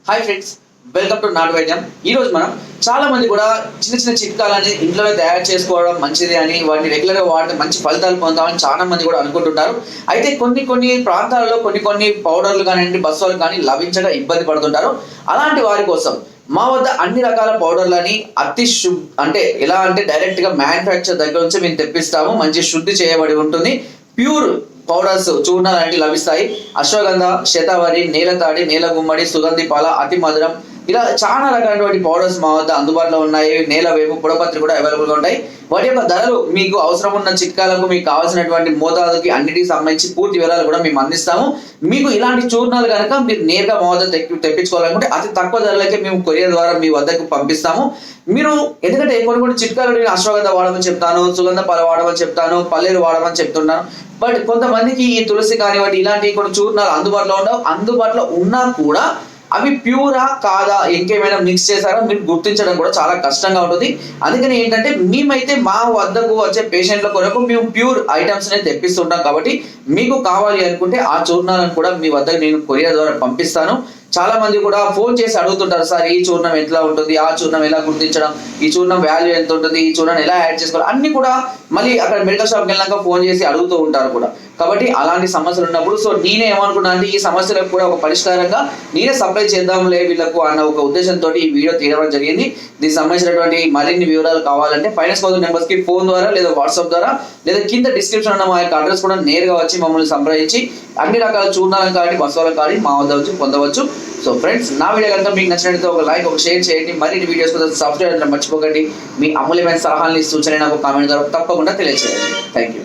Hi friends, welcome to నాటు వైద్యం. ఈరోజు మనం చాలా మంది కూడా చిన్న చిన్న చిట్కాలని ఇంట్లోనే తయారు చేసుకోవడం మంచిది అని, వాటిని రెగ్యులర్గా వాడితే మంచి ఫలితాలు పొందామని చాలా మంది కూడా అనుకుంటుంటారు. అయితే కొన్ని ప్రాంతాలలో కొన్ని పౌడర్లు కానివ్వండి, బస్సులు కానీ లభించక ఇబ్బంది పడుతుంటారు. అలాంటి వారి కోసం మా వద్ద అన్ని రకాల పౌడర్లని అతి అంటే ఎలా అంటే డైరెక్ట్గా మ్యానుఫ్యాక్చర్ దగ్గర నుంచి మేము తెప్పిస్తాము. మంచి శుద్ధి చేయబడి ఉంటుంది. ప్యూర్ పౌడర్స్ చూర్ణాలు అనేవి లభిస్తాయి. అశ్వగంధ, శతావరి, నీలతాడి, నీలగుమ్మడి, సుగంధి పాల, అతి మధురం, ఇలా చాలా రకాలైనటువంటి పౌడర్స్ మా వద్ద అందుబాటులో ఉన్నాయి. నేలవేపు, పుడపత్రి కూడా అవైలబుల్గా ఉంటాయి. వాటి యొక్క ధరలు మీకు అవసరం ఉన్న చిట్కాలకు, మీకు కావాల్సినటువంటి మోతాదుకి అన్నిటికి సంబంధించి పూర్తి వివరాలు కూడా మేము అందిస్తాము. మీకు ఇలాంటి చూర్ణాలు కనుక మీరు నేరుగా మా వద్ద తెప్పించుకోవాలనుకుంటే అతి తక్కువ ధరలకే మేము కొరియర్ ద్వారా మీ వద్దకు పంపిస్తాము. మీరు ఎందుకంటే కొన్ని చిట్కాలు నేను అశ్వగంధ వాడమని చెప్తాను, సుగంధ పాల వాడమని చెప్తాను, పల్లీలు వాడమని చెప్తున్నాను. బట్ కొంతమందికి ఈ తులసి కానివ్వండి ఇలాంటి కొన్ని చూర్ణాలు అందుబాటులో ఉండవు. అందుబాటులో ఉన్నా కూడా అవి ప్యూరా కాదా, ఇంకేమైనా మిక్స్ చేశారా మీరు గుర్తించడం కూడా చాలా కష్టంగా ఉంటుంది. అందుకని ఏంటంటే మేమైతే మా వద్దకు వచ్చే పేషెంట్ల కొరకు మేము ప్యూర్ ఐటమ్స్ నే తెప్పిస్తుంటాం. కాబట్టి మీకు కావాలి అనుకుంటే ఆ చూర్ణాలను కూడా మీ వద్దకు నేను కొరియర్ ద్వారా పంపిస్తాను. చాలా మంది కూడా ఫోన్ చేసి అడుగుతుంటారు, సార్ ఈ చూర్ణం ఎట్లా ఉంటుంది, ఆ చూర్ణం ఎలా గుర్తించడం, ఈ చూర్ణం వాల్యూ ఎంత ఉంటుంది, ఈ చూర్ణం ఎలా యాడ్ చేసుకోవాలి, అన్ని కూడా మళ్ళీ అక్కడ మెడికల్ షాప్కి వెళ్ళాక ఫోన్ చేసి అడుగుతూ ఉంటారు కూడా. కాబట్టి అలాంటి సమస్యలు ఉన్నప్పుడు నేనే ఏమనుకున్నా అంటే ఈ సమస్యలకు కూడా ఒక పరిష్కారంగా నేనే సప్లై చేద్దాంలే వీళ్ళకు అన్న ఒక ఉద్దేశంతో ఈ వీడియో తీయడం జరిగింది. దీనికి సంబంధించినటువంటి మరిన్ని వివరాలు కావాలంటే ఫైనాన్స్ కౌన్సిల్ నెంబర్స్ కి ఫోన్ ద్వారా లేదా వాట్సాప్ ద్వారా లేదా కింద డిస్క్రిప్షన్ ఉన్న మా యొక్క అడ్రస్ కూడా నేరుగా వచ్చి మమ్మల్ని సంప్రదించి అన్ని రకాల చూర్ణాలను కానీ బస్సులను కానీ మా వద్ద వచ్చి పొందవచ్చు. సో ఫ్రెండ్స్, నా వీడియో కనుక మీకు నచ్చినట్లయితే ఒక లైక్, ఒక షేర్ చేయండి. మరిన్ని వీడియోస్ కోసం సబ్స్క్రైబ్ చేయడం మర్చిపోకండి. మీ అమూల్యమైన సలహాలని, సూచనలు నాకు కామెంట్ ద్వారా తప్పకుండా తెలియజేయండి. Thank you.